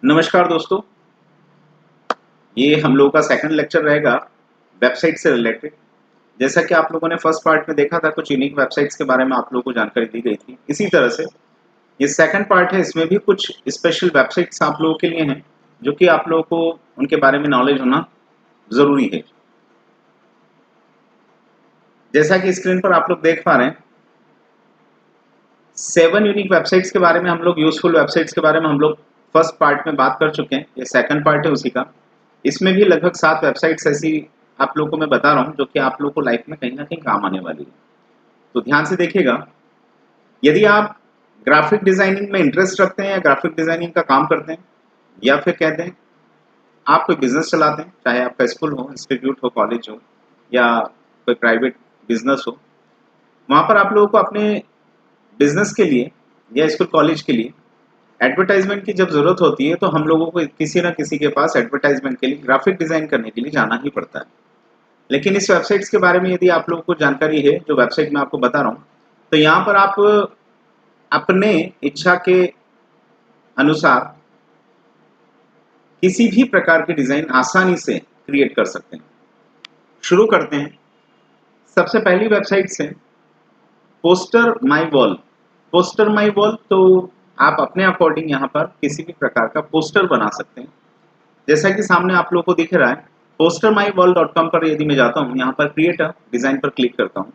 नमस्कार दोस्तों, ये हम लोगों का सेकंड लेक्चर रहेगा वेबसाइट से रिलेटेड। जैसा कि आप लोगों ने फर्स्ट पार्ट में देखा था, कुछ यूनिक वेबसाइट्स के बारे में आप लोगों को जानकारी दी गई थी। इसी तरह से ये सेकंड पार्ट है, इसमें भी कुछ स्पेशल वेबसाइट्स आप लोगों के लिए हैं जो कि आप लोगों को उनके बारे में नॉलेज होना ज़रूरी है। जैसा कि स्क्रीन पर आप लोग देख पा रहे हैं, 7 यूनिक वेबसाइट्स के बारे में हम लोग, यूजफुल वेबसाइट्स के बारे में हम लोग फर्स्ट पार्ट में बात कर चुके हैं। ये सेकंड पार्ट है उसी का। इसमें भी लगभग 7 वेबसाइट्स ऐसी आप लोगों को मैं बता रहा हूँ जो कि आप लोगों को लाइफ में कहीं ना कहीं काम आने वाली है। तो ध्यान से देखिएगा। यदि आप ग्राफिक डिजाइनिंग में इंटरेस्ट रखते हैं या ग्राफिक डिजाइनिंग का काम करते हैं, या फिर कहते हैं आप कोई बिजनेस चलाते हैं, चाहे आपका स्कूल हो, इंस्टीट्यूट हो, कॉलेज हो या कोई प्राइवेट बिजनेस हो, वहाँ पर आप लोगों को अपने बिजनेस के लिए या स्कूल कॉलेज के लिए एडवर्टाइजमेंट की जब जरूरत होती है तो हम लोगों को किसी ना किसी के पास एडवर्टाइजमेंट के लिए, ग्राफिक डिजाइन करने के लिए जाना ही पड़ता है। लेकिन इस वेबसाइट्स के बारे में यदि आप लोगों को जानकारी है, जो वेबसाइट मैं आपको बता रहा हूँ, तो यहाँ पर आप अपने इच्छा के अनुसार किसी भी प्रकार की डिजाइन आसानी से क्रिएट कर सकते हैं। शुरू करते हैं। सबसे पहली वेबसाइट से पोस्टर माई वॉल। पोस्टर माई वॉल, तो आप अपने अकॉर्डिंग यहाँ पर किसी भी प्रकार का पोस्टर बना सकते हैं। जैसा कि सामने आप लोगों को दिख रहा है, postermywall.com पर यदि मैं जाता हूँ, यहाँ पर क्रिएट डिजाइन पर क्लिक करता हूँ,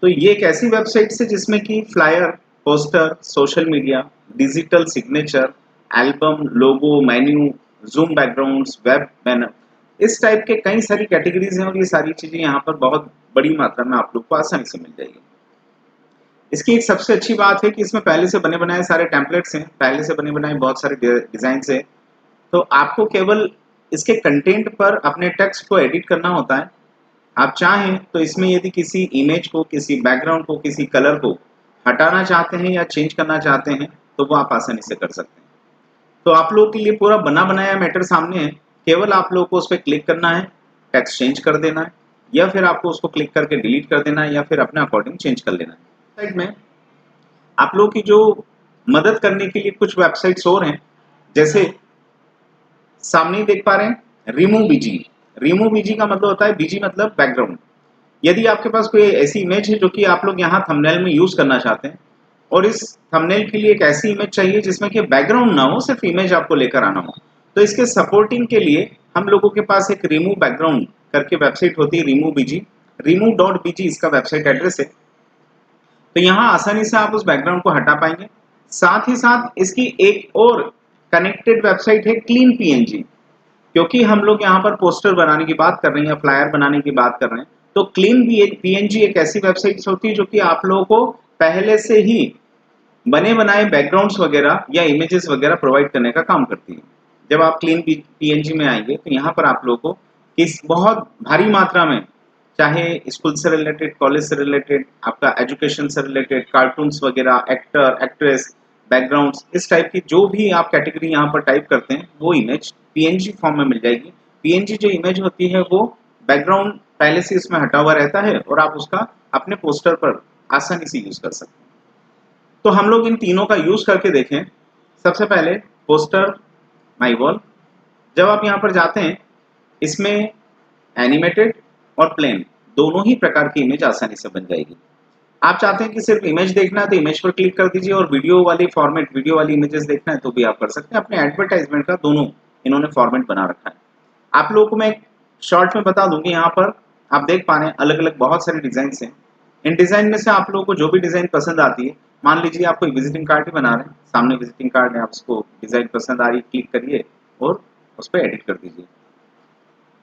तो ये एक ऐसी वेबसाइट है जिसमें कि flyer, poster, social media, digital signature, album, logo, menu, Zoom backgrounds, web banner, इस टाइप के कई सारी कैटेगरीज हैं और ये सारी चीजें यहाँ पर बहुत बड़ी मात्रा में आप लोग को आसानी से मिल जाएगी। इसकी एक सबसे अच्छी बात है कि इसमें पहले से बने बनाए सारे टेम्पलेट्स हैं, पहले से बने बनाए बहुत सारे डिजाइन हैं। तो आपको केवल इसके कंटेंट पर अपने टेक्स्ट को एडिट करना होता है। आप चाहें तो इसमें यदि किसी इमेज को, किसी बैकग्राउंड को, किसी कलर को हटाना चाहते हैं या चेंज करना चाहते हैं तो वो आप आसानी से कर सकते हैं। तो आप लोगों के लिए पूरा बना बनाया मैटर सामने है, केवल आप लोगों को उस पर क्लिक करना है, टेक्स्ट चेंज कर देना है, या फिर आपको उसको क्लिक करके डिलीट कर देना है, या फिर अपने अकॉर्डिंग चेंज कर लेना है। साइड में आप लोगों की जो मदद करने के लिए कुछ वेबसाइट्स और हैं, जैसे सामने ही देख पा रहे हैं रिमूव बीजी। रिमूव बीजी का मतलब होता है, बीजी मतलब बैकग्राउंड। यदि आपके पास कोई ऐसी इमेज है जो कि आप लोग यहाँ थंबनेल में यूज करना चाहते हैं और इस थंबनेल के लिए एक ऐसी इमेज चाहिए जिसमें कि बैकग्राउंड ना हो, सिर्फ इमेज आपको लेकर आना हो, तो इसके सपोर्टिंग के लिए हम लोगों के पास एक रिमूव बैकग्राउंड करके वेबसाइट होती है, रिमूव बीजी। remove.bg इसका वेबसाइट एड्रेस है। तो यहाँ आसानी से आप उस बैकग्राउंड को हटा पाएंगे। साथ ही साथ इसकी एक और कनेक्टेड वेबसाइट है क्लीन पीएनजी। क्योंकि हम लोग यहाँ पर पोस्टर बनाने की बात कर रहे हैं या फ्लायर बनाने की बात कर रहे हैं, तो क्लीन पीएनजी एक ऐसी वेबसाइट होती है जो कि आप लोगों को पहले से ही बने बनाए बैकग्राउंड्स वगैरह या इमेजेस वगैरह प्रोवाइड करने का काम करती है। जब आप क्लीन पीएनजी में आएंगे तो यहाँ पर आप लोगों को किस बहुत भारी मात्रा में, चाहे स्कूल से रिलेटेड, कॉलेज से रिलेटेड, आपका एजुकेशन से रिलेटेड, कार्टून्स वगैरह, एक्टर, एक्ट्रेस, बैकग्राउंड्स, इस टाइप की जो भी आप कैटेगरी यहाँ पर टाइप करते हैं वो इमेज पीएनजी फॉर्म में मिल जाएगी। पीएनजी जो इमेज होती है वो बैकग्राउंड पहले से इसमें हटा हुआ रहता है और आप उसका अपने पोस्टर पर आसानी से यूज कर सकते हैं। तो हम लोग इन तीनों का यूज करके देखें। सबसे पहले पोस्टर माई वॉल। जब आप यहाँ पर जाते हैं, इसमें एनिमेटेड और प्लेन दोनों ही प्रकार की इमेज आसानी से बन जाएगी। आप चाहते हैं कि सिर्फ इमेज देखना है तो इमेज पर क्लिक कर दीजिए, और वीडियो वाली फॉर्मेट, वीडियो वाली इमेजेस देखना है तो भी आप कर सकते हैं। अपने एडवर्टाइजमेंट का दोनों इन्होंने फॉर्मेट बना रखा है। आप लोगों को मैं एक शॉर्ट में बता दूं कि यहाँ पर आप देख पा रहे हैं अलग अलग बहुत सारे डिजाइन हैं। इन डिजाइन में से आप लोगों को जो भी डिजाइन पसंद आती है, मान लीजिए आप कोई विजिटिंग कार्ड ही बना रहे हैं, सामने विजिटिंग कार्ड है, आप उसको डिजाइन पसंद आ रही है, क्लिक करिए और उस पर एडिट कर दीजिए।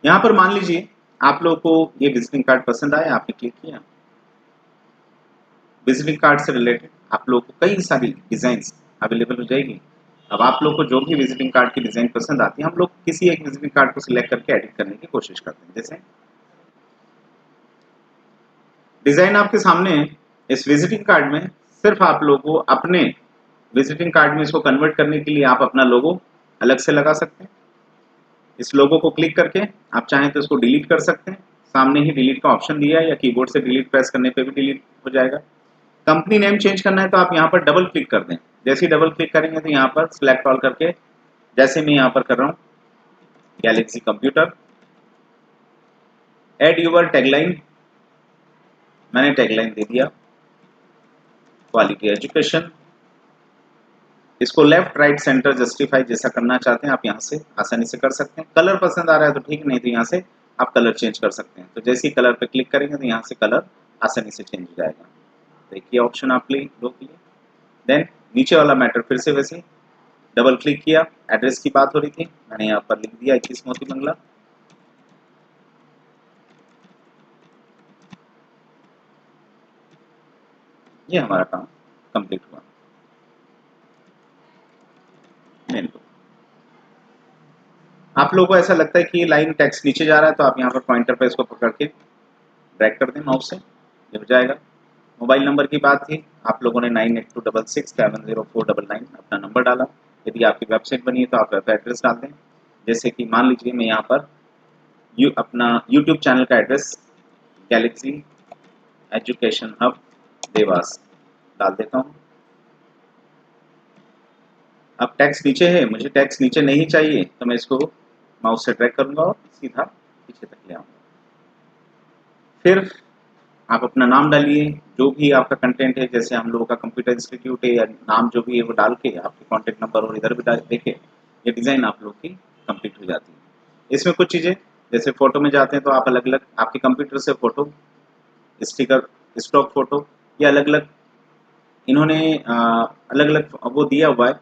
यहाँ पर मान लीजिए आप लोगों को ये विजिटिंग कार्ड पसंद आया, आपने क्लिक किया। विजिटिंग कार्ड से रिलेटेड आप लोगों को कई सारी डिजाइन अवेलेबल हो जाएगी। अब आप लोग को जो भी विजिटिंग कार्ड की डिजाइन पसंद आती है, हम लोग किसी एक विजिटिंग कार्ड को सिलेक्ट करके एडिट करने की कोशिश करते हैं। जैसे डिजाइन आपके सामने है। इस विजिटिंग कार्ड में सिर्फ आप लोगों को अपने विजिटिंग कार्ड में इसको कन्वर्ट करने के लिए आप अपना लोगो अलग से लगा सकते हैं। इस लोगो को क्लिक करके आप चाहें तो इसको डिलीट कर सकते हैं। सामने ही डिलीट का ऑप्शन दिया है, या कीबोर्ड से डिलीट प्रेस करने पे भी डिलीट हो जाएगा। कंपनी नेम चेंज करना है तो आप यहाँ पर डबल क्लिक कर दें। जैसे ही डबल क्लिक करेंगे तो यहाँ पर सिलेक्ट ऑल करके, जैसे मैं यहाँ पर कर रहा हूँ galaxy computer, add your tagline, मैंने टैगलाइन दे दिया क्वालिटी एजुकेशन। इसको लेफ्ट राइट सेंटर जस्टिफाई जैसा करना चाहते हैं आप यहाँ से आसानी से कर सकते हैं। कलर पसंद आ रहा है तो ठीक, नहीं तो यहाँ से आप कलर चेंज कर सकते हैं। तो जैसे ही कलर पे क्लिक करेंगे तो यहाँ से कलर आसानी से चेंज हो जाएगा। तो एक ये ऑप्शन आप लो किए। देन नीचे वाला मैटर फिर से वैसे डबल क्लिक किया, एड्रेस की बात हो रही थी, मैंने यहाँ पर लिख दिया 21 मोती बंगला। ये हमारा काम कंप्लीट हुआ। मेन को आप लोगों को ऐसा लगता है कि ये लाइन टेक्स्ट नीचे जा रहा है तो आप यहाँ पर पॉइंटर पे इसको पकड़ के ड्रैग कर दें माउस से, ये हो जाएगा। मोबाइल नंबर की बात थी, आप लोगों ने 9826670499 अपना नंबर डाला। यदि आपकी वेबसाइट बनी है तो आप वेब एड्रेस डाल दें। जैसे कि मान लीजिए मैं यहाँ पर अपना यूट्यूब चैनल का address Galaxy education hub Dewas डाल देता हूँ। अब टैक्स नीचे है, मुझे टैक्स नीचे नहीं चाहिए तो मैं इसको माउस से ड्रैग करूंगा और सीधा पीछे तक ले आऊंगा। फिर आप अपना नाम डालिए, जो भी आपका कंटेंट है, जैसे हम लोगों का कंप्यूटर इंस्टीट्यूट है या नाम जो भी है वो डाल के आपके कॉन्टेक्ट नंबर और इधर भी डाल देके ये डिज़ाइन आप लोग की कंप्लीट हो जाती है। इसमें कुछ चीज़ें जैसे फोटो में जाते हैं तो आप अलग अलग आपके कंप्यूटर से फोटो, स्टिकर, स्टॉक फोटो, ये अलग अलग इन्होंने अलग अलग वो दिया हुआ है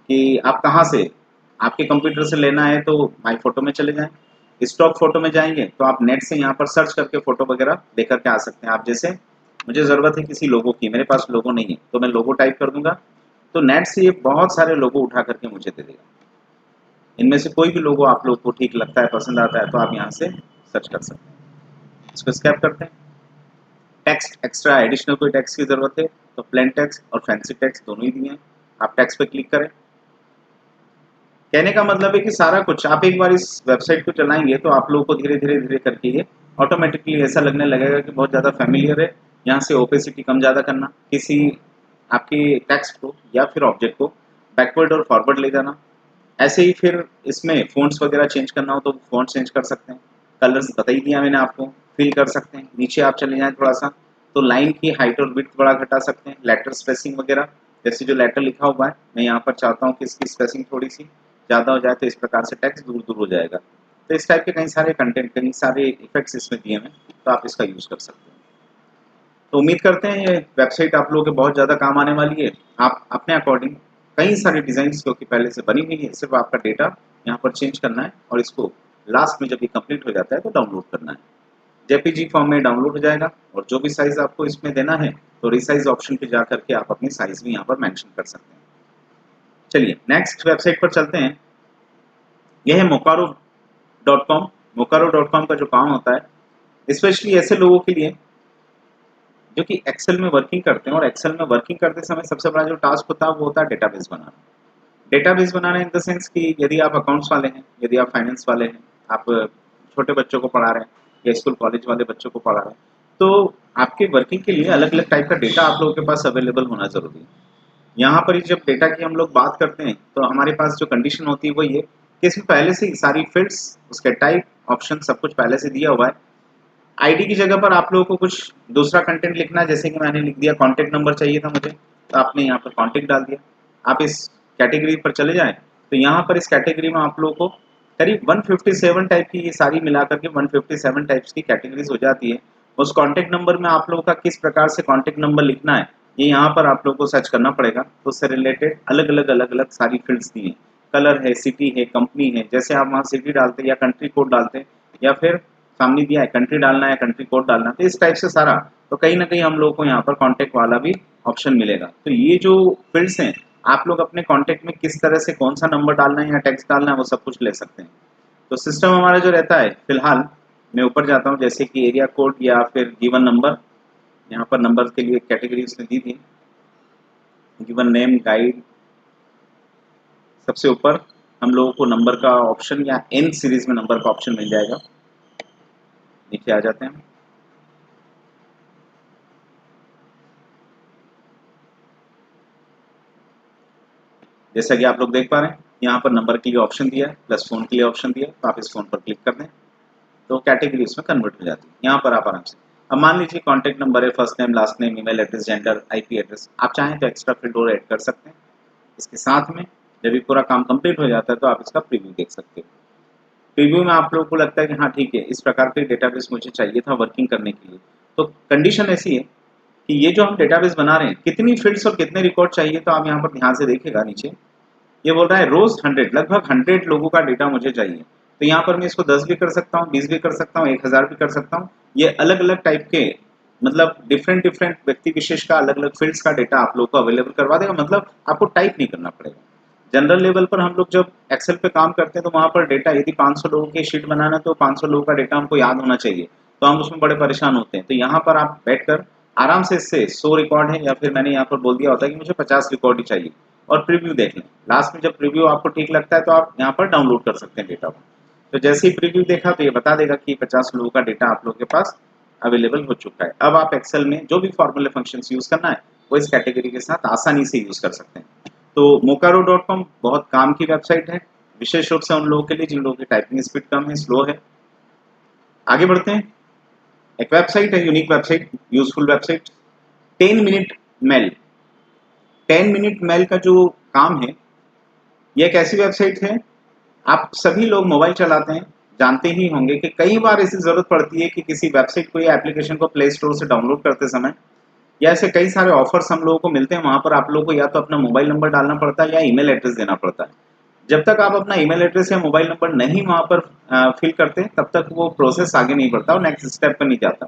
कि आप कहाँ से आपके कंप्यूटर से लेना है तो माई फोटो में चले जाएं। स्टॉक फोटो में जाएंगे तो आप नेट से यहाँ पर सर्च करके फोटो वगैरह लेकर के आ सकते हैं। आप जैसे मुझे ज़रूरत है किसी लोगो की, मेरे पास लोगो नहीं है तो मैं लोगो टाइप कर दूंगा तो नेट से ये बहुत सारे लोगो उठा करके मुझे दे देगा। इनमें से कोई भी लोगो आप लोग को ठीक लगता है, पसंद आता है तो आप यहाँ से सर्च कर सकते हैं। इसको स्कैप करते हैं। टेक्स्ट एक्स्ट्रा एडिशनल कोई टेक्स्ट की ज़रूरत है तो प्लेन टेक्स्ट और फैंसी टेक्स्ट दोनों ही दिए हैं। आप टेक्स्ट पे क्लिक करें। कहने का मतलब है कि सारा कुछ आप एक बार इस वेबसाइट को चलाएंगे तो आप लोगों को धीरे धीरे धीरे करके ये ऑटोमेटिकली ऐसा लगने लगेगा कि बहुत ज़्यादा फैमिलियर है। यहाँ से ओपेसिटी कम ज़्यादा करना, किसी आपके टेक्स्ट को या फिर ऑब्जेक्ट को बैकवर्ड और फॉरवर्ड ले जाना। ऐसे ही फिर इसमें फ़ॉन्ट्स वगैरह चेंज करना हो तो फ़ॉन्ट चेंज कर सकते हैं। कलर्स बता ही दिया मैंने आपको, फिल कर सकते हैं। नीचे आप चले जाएँ थोड़ा सा तो लाइन की हाइट और विड्थ बड़ा घटा सकते हैं। लेटर स्पेसिंग वगैरह, जैसे जो लेटर लिखा हुआ है मैं यहाँ पर चाहता हूँ कि इसकी स्पेसिंग थोड़ी सी ज़्यादा हो जाए तो इस प्रकार से टेक्स्ट दूर दूर हो जाएगा। तो इस टाइप के कई सारे कंटेंट, कई सारे इफेक्ट्स इसमें दिए हैं तो आप इसका यूज़ कर सकते हैं। तो उम्मीद करते हैं ये वेबसाइट आप लोगों के बहुत ज़्यादा काम आने वाली है। आप अपने अकॉर्डिंग कई सारे डिज़ाइन जो कि पहले से बनी हुई है, सिर्फ आपका डेटा यहाँ पर चेंज करना है और इसको लास्ट में जब ये कंप्लीट हो जाता है तो डाउनलोड करना है। जेपीजी फॉर्म में डाउनलोड हो जाएगा और जो भी साइज़ आपको इसमें देना है तो रिसाइज ऑप्शन पे जा करके आप अपनी साइज़ भी यहाँ पर मेंशन कर सकते हैं। चलिए नेक्स्ट वेबसाइट पर चलते हैं। यह है मोकारो.com। मोकारो.com का जो काम होता है स्पेशली ऐसे लोगों के लिए जो कि एक्सेल में वर्किंग करते हैं और एक्सेल में वर्किंग करते समय सबसे बड़ा जो टास्क होता है वो होता है database banana. Database banana in the sense कि यदि आप अकाउंट्स वाले हैं, यदि आप फाइनेंस वाले हैं, आप छोटे बच्चों को पढ़ा रहे हैं या स्कूल कॉलेज वाले बच्चों को पढ़ा रहे हैं तो आपके वर्किंग के लिए अलग अलग टाइप का डेटा आप लोगों के पास अवेलेबल होना जरूरी है। यहाँ पर जब डेटा की हम लोग बात करते हैं तो हमारे पास जो कंडीशन होती है वो ये कि इसमें पहले से ही सारी फील्ड्स, उसके टाइप, ऑप्शन सब कुछ पहले से दिया हुआ है। आईडी की जगह पर आप लोगों को कुछ दूसरा कंटेंट लिखना है, जैसे कि मैंने लिख दिया कॉन्टैक्ट नंबर चाहिए था मुझे तो आपने यहाँ पर कॉन्टैक्ट डाल दिया। आप इस कैटेगरी पर चले जाएं तो यहाँ पर इस कैटेगरी में आप लोगों को करीब 157 टाइप की ये सारी मिलाकर के 157 टाइप्स की कैटेगरीज हो जाती है। उस कॉन्टैक्ट नंबर में आप लोगों का किस प्रकार से कॉन्टैक्ट नंबर लिखना है ये यहाँ पर आप लोगों को सर्च करना पड़ेगा। तो उससे रिलेटेड अलग अलग सारी फील्ड्स दी हैं। कलर है, सिटी है, कंपनी है, जैसे आप वहाँ सिटी डालते हैं या कंट्री कोड डालते हैं या फिर सामने दिया है कंट्री डालना है, कंट्री कोड डालना है, तो इस टाइप से सारा तो कहीं ना कहीं हम लोगों को यहाँ पर कॉन्टैक्ट वाला भी ऑप्शन मिलेगा। तो ये जो फील्ड्स हैं आप लोग अपने कॉन्टैक्ट में किस तरह से कौन सा नंबर डालना है या टेक्स्ट डालना है वो सब कुछ ले सकते हैं। तो सिस्टम हमारा जो रहता है, फिलहाल मैं ऊपर जाता हूँ जैसे कि एरिया कोड या फिर गिवन नंबर, यहाँ पर नंबर के लिए कैटेगरी उसने दी थी, गिवन नेम, गाइड, सबसे ऊपर हम लोगों को नंबर का ऑप्शन या एन सीरीज में नंबर का ऑप्शन मिल जाएगा। नीचे आ जाते हैं। जैसा कि आप लोग देख पा रहे हैं यहाँ पर नंबर के लिए ऑप्शन दिया है प्लस फ़ोन के लिए ऑप्शन दिया है, तो आप इस फ़ोन पर क्लिक कर दें तो कैटेगरी उसमें कन्वर्ट हो जाती है। यहाँ पर आप आराम से, अब मान लीजिए कॉन्टैक्ट नंबर है, first name, last name, email address, gender, IP address, आप चाहें तो एक्स्ट्रा फील्ड और ऐड कर सकते हैं। इसके साथ में जब ये पूरा काम कंप्लीट हो जाता है तो आप इसका प्रीव्यू देख सकते हो। प्रीव्यू में आप लोगों को लगता है कि हाँ ठीक है, इस प्रकार का डेटाबेस मुझे चाहिए था वर्किंग करने के लिए, तो कंडीशन ऐसी है कि ये जो हम डेटाबेस बना रहे हैं कितनी फील्ड्स और कितने रिकॉर्ड चाहिए, तो आप यहाँ पर ध्यान से देखिएगा नीचे ये बोल रहा है रोज 100, लगभग 100 लोगों का डेटा मुझे चाहिए। तो यहाँ पर मैं इसको 10 भी कर सकता हूँ, 20 भी कर सकता हूँ, 1000 भी कर सकता हूँ। ये अलग अलग टाइप के मतलब डिफरेंट डिफरेंट व्यक्ति विशेष का अलग अलग फील्ड्स का डेटा आप लोग को अवेलेबल करवा देगा, मतलब आपको टाइप नहीं करना पड़ेगा। जनरल लेवल पर हम लोग जब एक्सेल पे काम करते हैं तो वहाँ पर डेटा यदि 500 लोगों की शीट बनाना तो 500 लोगों का डेटा हमको याद होना चाहिए, तो हम उसमें बड़े परेशान होते हैं। तो यहाँ पर आप बैठकर आराम से इससे 100 रिकॉर्ड है या फिर मैंने यहाँ पर बोल दिया होता है कि मुझे 50 रिकॉर्ड ही चाहिए और प्रीव्यू देख लें। लास्ट में जब प्रीव्यू आपको ठीक लगता है तो आप यहाँ पर डाउनलोड कर सकते हैं डेटा को। तो जैसे ही प्रीव्यू देखा तो ये बता देगा कि 50 लोगों का डेटा आप लोगों के पास अवेलेबल हो चुका है। अब आप एक्सेल में जो भी फॉर्मूले फंक्शंस यूज करना है वो इस कैटेगरी के साथ आसानी से यूज कर सकते हैं। तो mokaru.com बहुत काम की वेबसाइट है, विशेष रूप से उन लोगों के लिए जिन लोगों की टाइपिंग स्पीड कम है, स्लो है। आगे बढ़ते हैं। एक वेबसाइट है, unique website, useful website, 10 minute mail. 10 minute mail का जो काम है ये एक ऐसी वेबसाइट है, आप सभी लोग मोबाइल चलाते हैं, जानते ही होंगे कि कई बार ऐसी जरूरत पड़ती है कि किसी वेबसाइट को या एप्लीकेशन को प्ले स्टोर से डाउनलोड करते समय या ऐसे कई सारे ऑफर्स हम लोगों को मिलते हैं, वहां पर आप लोगों को या तो अपना मोबाइल नंबर डालना पड़ता है या ईमेल एड्रेस देना पड़ता है। जब तक आप अपना ईमेल एड्रेस या मोबाइल नंबर नहीं वहां पर फिल करते तब तक वो प्रोसेस आगे नहीं बढ़ता और नेक्स्ट स्टेप पर नहीं जाता।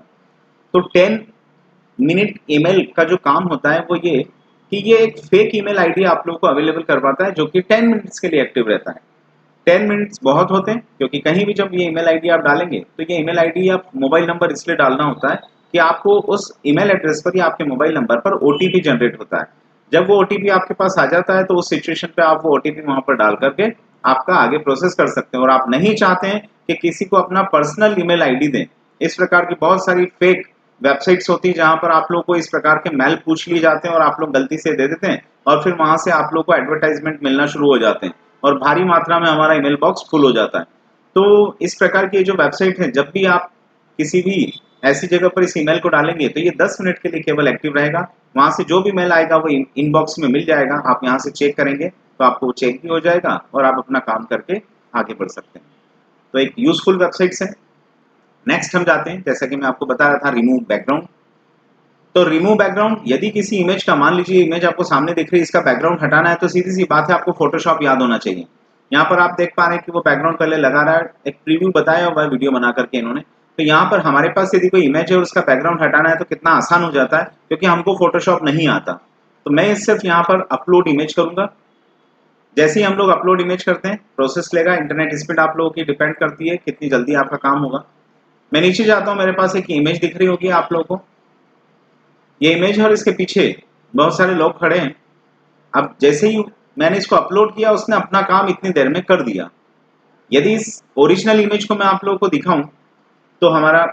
तो 10 मिनट ईमेल का जो काम होता है वो ये कि ये एक फेक ईमेल आईडी आप लोगों को अवेलेबल करवाता है जो कि 10 मिनट्स के लिए एक्टिव रहता है। 10 मिनट्स बहुत होते हैं क्योंकि कहीं भी जब ये ईमेल आईडी आप डालेंगे तो ये ईमेल आईडी या मोबाइल नंबर इसलिए डालना होता है कि आपको उस ईमेल एड्रेस पर या आपके मोबाइल नंबर पर ओटीपी जनरेट होता है। जब वो ओटीपी आपके पास आ जाता है तो उस सिचुएशन पे आप वो ओटीपी वहां पर डाल करके आपका आगे प्रोसेस कर सकते हैं। और आप नहीं चाहते हैं कि किसी को अपना पर्सनल ईमेल आईडी दें, इस प्रकार की बहुत सारी फेक वेबसाइट्स होती है जहां पर आप लोग को इस प्रकार के मेल पूछ लिए जाते हैं और आप लोग गलती से दे देते हैं और फिर वहां से आप लोग को एडवर्टाइजमेंट मिलना शुरू हो जाते हैं और भारी मात्रा में हमारा ईमेल बॉक्स फुल हो जाता है। तो इस प्रकार की जो वेबसाइट है, जब भी आप किसी भी ऐसी जगह पर इस ईमेल को डालेंगे तो ये 10 मिनट के लिए केवल एक्टिव रहेगा। वहां से जो भी मेल आएगा वो इनबॉक्स में मिल जाएगा, आप यहाँ से चेक करेंगे तो आपको चेक भी हो जाएगा और आप अपना काम करके आगे बढ़ सकते हैं। तो एक यूजफुल वेबसाइट्स है। नेक्स्ट हम जाते हैं, जैसा कि मैं आपको बता रहा था, रिमूव बैकग्राउंड। तो रिमूव बैकग्राउंड, यदि किसी इमेज का, मान लीजिए इमेज आपको सामने दिख रही है, इसका बैकग्राउंड हटाना है तो सीधी सी बात है आपको फोटोशॉप याद होना चाहिए। यहाँ पर आप देख पा रहे हैं कि वो बैकग्राउंड पहले लगा रहा है, एक प्रीव्यू बताया हुआ है वीडियो बना करके इन्होंने। तो यहाँ पर हमारे पास यदि कोई इमेज है और उसका बैकग्राउंड हटाना है तो कितना आसान हो जाता है, क्योंकि हमको फोटोशॉप नहीं आता। तो मैं सिर्फ यहाँ पर अपलोड इमेज करूंगा। जैसे ही हम लोग अपलोड इमेज करते हैं प्रोसेस लेगा, इंटरनेट स्पीड आप लोगों की डिपेंड करती है कितनी जल्दी आपका काम होगा। मैं नीचे जाता हूँ, मेरे पास एक इमेज दिख रही होगी आप लोगों को, ये इमेज है और इसके पीछे बहुत सारे लोग खड़े हैं। अब जैसे ही मैंने इसको अपलोड किया उसने अपना काम इतनी देर में कर दिया। यदि इस ओरिजिनल इमेज को मैं आप लोगों को दिखाऊं तो हमारा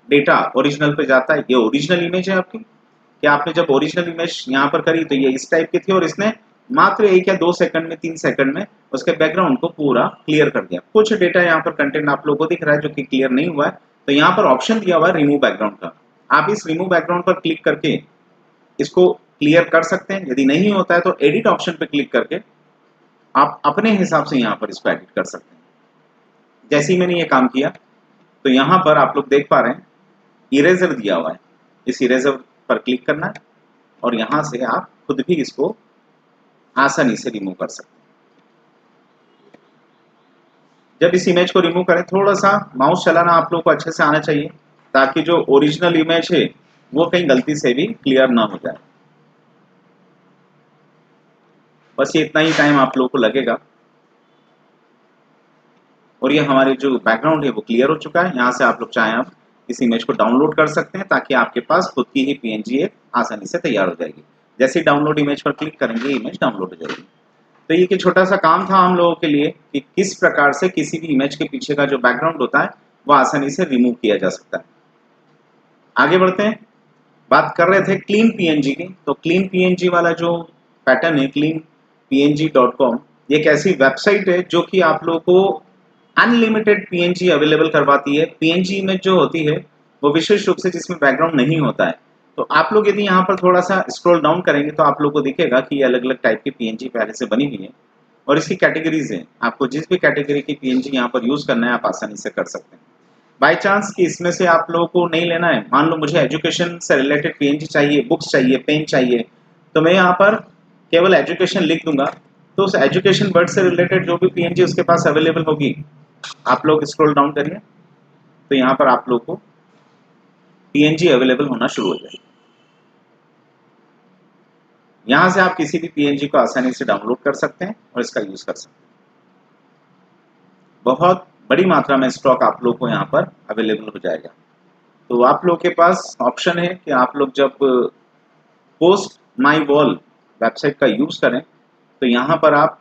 डेटा ओरिजिनल पे जाता है। ये ओरिजिनल इमेज है आपकी, कि आपने जब ओरिजिनल इमेज यहाँ पर करी तो ये इस टाइप की थी और इसने मात्र 1 या 2 सेकंड में, 3 सेकंड में उसके बैकग्राउंड को पूरा क्लियर कर दिया। कुछ डेटा यहाँ पर कंटेंट आप लोगों को दिख रहा है जो कि क्लियर नहीं हुआ है, तो यहाँ पर ऑप्शन दिया हुआ है रिमूव बैकग्राउंड का। आप इस रिमूव बैकग्राउंड पर क्लिक करके इसको क्लियर कर सकते हैं। यदि नहीं होता है तो एडिट ऑप्शन पर क्लिक करके आप अपने हिसाब से यहाँ पर इसको एडिट कर सकते हैं। जैसे ही मैंने ये काम किया तो यहाँ पर आप लोग देख पा रहे हैं इरेजर दिया हुआ है, इस इरेजर पर क्लिक करना है और यहाँ से आप खुद भी इसको आसानी से रिमूव कर सकते हैं। जब इस इमेज को रिमूव करें थोड़ा सा माउस चलाना आप लोग को अच्छे से आना चाहिए ताकि जो ओरिजिनल इमेज है वो कहीं गलती से भी क्लियर ना हो जाए। बस ये इतना ही टाइम आप लोगों को लगेगा और ये हमारे जो बैकग्राउंड है वो क्लियर हो चुका है। यहाँ से आप लोग चाहें आप इस इमेज को डाउनलोड कर सकते हैं ताकि आपके पास खुद की ही पीएनजी एक आसानी से तैयार हो जाएगी। जैसे ही डाउनलोड इमेज पर क्लिक करेंगे इमेज डाउनलोड हो जाएगी। तो ये छोटा सा काम था हम लोगों के लिए कि किस प्रकार से किसी भी इमेज के पीछे का जो बैकग्राउंड होता है वो आसानी से रिमूव किया जा सकता है। आगे बढ़ते हैं, बात कर रहे थे क्लीन पीएनजी की। तो क्लीन पीएनजी वाला जो पैटर्न है, क्लीन png.com ये एक ऐसी वेबसाइट है जो कि आप लोगों को अनलिमिटेड पीएनजी अवेलेबल करवाती है। पीएनजी इमेज जो होती है वो विशेष रूप से जिसमें बैकग्राउंड नहीं होता है। तो आप लोग यदि यहाँ पर थोड़ा सा स्क्रॉल डाउन करेंगे तो आप लोग को दिखेगा कि ये अलग अलग टाइप की पीएनजी पहले से बनी हुई है और इसकी कैटेगरीज हैं। आपको जिस भी कैटेगरी की पीएनजी यहाँ पर यूज करना है आप आसानी से कर सकते हैं। बाय चांस कि इसमें से आप लोगों को नहीं लेना है, मान लो मुझे एजुकेशन से रिलेटेड पीएनजी चाहिए, बुक्स चाहिए, पेन चाहिए, तो मैं यहाँ पर केवल एजुकेशन लिख दूंगा तो उस एजुकेशन वर्ड से रिलेटेड जो भी पीएनजी उसके पास अवेलेबल होगी, आप लोग स्क्रॉल डाउन करिए तो यहाँ पर आप लोग को पीएनजी अवेलेबल होना शुरू हो जाएगी। यहाँ से आप किसी भी पीएनजी को आसानी से डाउनलोड कर सकते हैं और इसका यूज कर सकते हैं। बहुत बड़ी मात्रा में स्टॉक आप लोग को यहाँ पर अवेलेबल हो जाएगा। तो आप लोग के पास ऑप्शन है कि आप लोग जब पोस्ट माई वॉल वेबसाइट का यूज करें तो यहाँ पर आप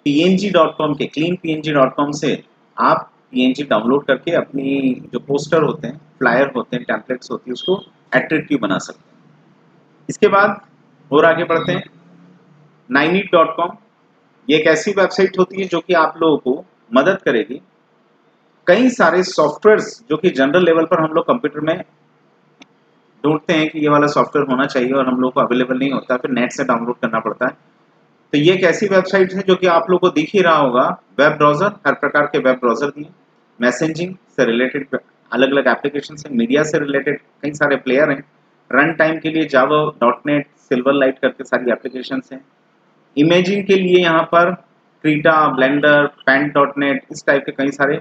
png.com के cleanpng.com से आप पीएनजी डाउनलोड करके अपनी जो पोस्टर होते हैं, फ्लायर होते हैं, टेम्पलेट्स होती है, उसको अट्रैक्टिव बना सकते हैं। इसके बाद और आगे बढ़ते हैं। ninit.com ये एक ऐसी वेबसाइट होती है जो कि आप लोगों को मदद करेगी। कई सारे सॉफ्टवेयर्स जो कि जनरल लेवल पर हम लोग कंप्यूटर में ढूंढते हैं कि ये वाला सॉफ्टवेयर होना चाहिए और हम लोग को अवेलेबल नहीं होता, फिर नेट से डाउनलोड करना पड़ता है। तो ये एक ऐसी वेबसाइट है जो कि आप लोग को दिख ही रहा होगा। वेब ब्राउजर, हर प्रकार के वेब ब्राउजर दिए, मैसेजिंग से रिलेटेड अलग अलग एप्लीकेशन है, मीडिया से रिलेटेड कई सारे प्लेयर हैं, रन टाइम के लिए जावा, .NET, सिल्वरलाइट करके सारी एप्लीकेशन हैं, इमेजिंग के लिए यहाँ पर क्रीटा, ब्लेंडर, पेंट.NET, इस टाइप के कई सारे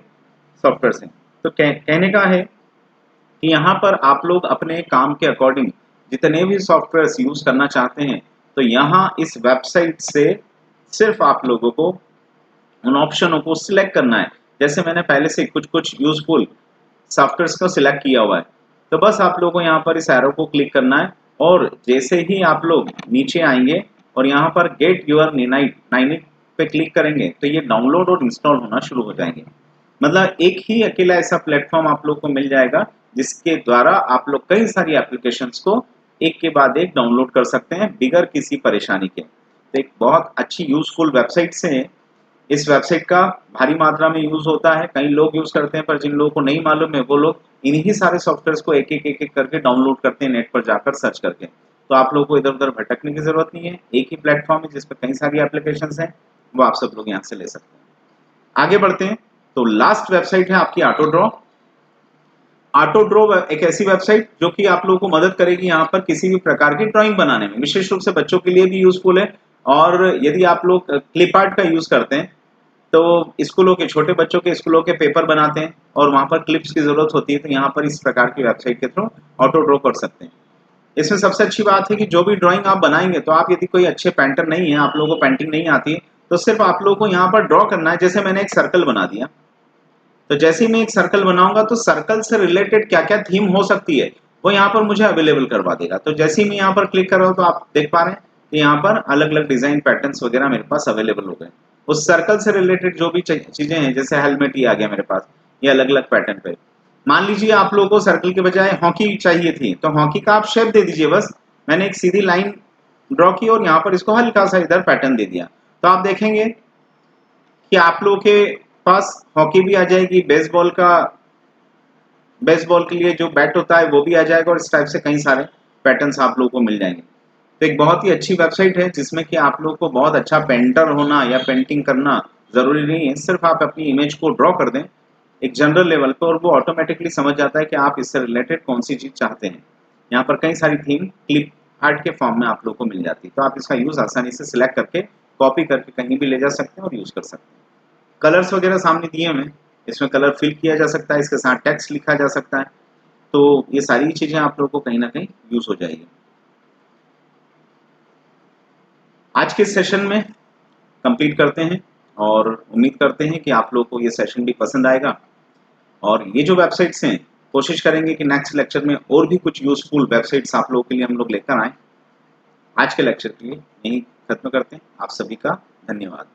सॉफ्टवेयर हैं। तो कहने का है कि यहाँ पर आप लोग अपने काम के अकॉर्डिंग जितने भी सॉफ्टवेयर यूज करना चाहते हैं तो यहाँ इस वेबसाइट से सिर्फ आप लोगों को उन ऑप्शनों को सिलेक्ट करना है। जैसे मैंने पहले से कुछ यूजफुल सॉफ्टवेयर को सिलेक्ट किया हुआ है, तो बस आप लोगों को यहाँ पर इस एरो को क्लिक करना है और जैसे ही आप लोग नीचे आएंगे और यहाँ पर गेट योर ninit पे क्लिक करेंगे तो ये डाउनलोड और इंस्टॉल होना शुरू हो जाएंगे। मतलब एक ही अकेला ऐसा प्लेटफॉर्म आप लोग को मिल जाएगा जिसके द्वारा आप लोग कई सारी एप्लीकेशंस को एक के बाद एक डाउनलोड कर सकते हैं बिगर किसी परेशानी के। तो एक बहुत अच्छी यूजफुल वेबसाइट से है। इस वेबसाइट का भारी मात्रा में यूज होता है, कई लोग यूज करते हैं, पर जिन लोगों को नहीं मालूम है वो लोग इन्हीं सारे सॉफ्टवेयर को एक एक करके डाउनलोड करते हैं नेट पर जाकर सर्च करके। तो आप लोगों को इधर उधर भटकने की जरूरत नहीं है, एक ही प्लेटफॉर्म है जिस पर कई सारी एप्लीकेशंस हैं, वो आप सब लोग यहाँ से ले सकते हैं। आगे बढ़ते हैं तो लास्ट वेबसाइट है आपकी ऑटोड्रॉ। ऑटोड्रॉ एक ऐसी वेबसाइट जो कि आप लोगों को मदद करेगी यहाँ पर किसी भी प्रकार की ड्राइंग बनाने में, विशेष रूप से बच्चों के लिए भी यूजफुल है। और यदि आप लोग क्लिप आर्ट का यूज करते हैं तो स्कूलों के, छोटे बच्चों के स्कूलों के पेपर बनाते हैं और वहां पर क्लिप्स की जरूरत होती है, तो यहाँ पर इस प्रकार की वेबसाइट के थ्रू ऑटोड्रॉ कर सकते हैं। इसमें सबसे अच्छी बात है कि जो भी ड्राइंग आप बनाएंगे तो आप यदि कोई अच्छे पेंटर नहीं है, आप लोगों को पेंटिंग नहीं आती है, तो सिर्फ आप लोगों को यहाँ पर ड्रॉ करना है। जैसे मैंने एक सर्कल बना दिया, तो जैसे ही मैं एक सर्कल बनाऊंगा तो सर्कल से रिलेटेड क्या क्या थीम हो सकती है वो यहाँ पर मुझे अवेलेबल करवा देगा। तो जैसे ही मैं यहाँ पर क्लिक कर रहा हूँ तो आप देख पा रहे हैं कि यहाँ पर अलग अलग डिजाइन पैटर्न्स वगैरह मेरे पास अवेलेबल हो गए। उस सर्कल से रिलेटेड जो भी चीजें हैं, जैसे हेलमेट ही आ गया मेरे पास, ये अलग अलग पैटर्न पे। मान लीजिए आप लोगों को सर्कल के बजाय हॉकी चाहिए थी, तो हॉकी का आप शेप दे दीजिए। बस मैंने एक सीधी लाइन ड्रॉ की और यहाँ पर इसको हल्का सा इधर पैटर्न दे दिया, तो आप देखेंगे कि आप लोगों के पास हॉकी भी आ जाएगी, बेसबॉल के लिए जो बैट होता है वो भी आ जाएगा और इस टाइप से कई सारे पैटर्न्स आप लोगों को मिल जाएंगे। तो एक बहुत ही अच्छी वेबसाइट है जिसमें कि आप लोगों को बहुत अच्छा पेंटर होना या पेंटिंग करना जरूरी नहीं है, सिर्फ आप अपनी इमेज को ड्रॉ कर दें एक जनरल लेवल पर और वो ऑटोमेटिकली समझ जाता है कि आप इससे रिलेटेड कौन सी चीज चाहते हैं। यहाँ पर कई सारी थीम क्लिप आर्ट के फॉर्म में आप लोग को मिल जाती है, तो आप इसका यूज आसानी से सिलेक्ट करके कॉपी करके कहीं भी ले जा सकते हैं और यूज कर सकते हैं। कलर्स वगैरह सामने दिए हुए, इसमें कलर फिल किया जा सकता है, इसके साथ टेक्स्ट लिखा जा सकता है, तो ये सारी चीजें आप लोगों को कहीं ना कहीं यूज हो जाएगी। आज के सेशन में कंप्लीट करते हैं और उम्मीद करते हैं कि आप लोगों को ये सेशन भी पसंद आएगा और ये जो वेबसाइट्स हैं कोशिश करेंगे कि नेक्स्ट लेक्चर में और भी कुछ यूजफुल वेबसाइट्स आप लोगों के लिए हम लोग लेकर आए। आज के लेक्चर के लिए यही खत्म करते हैं। आप सभी का धन्यवाद।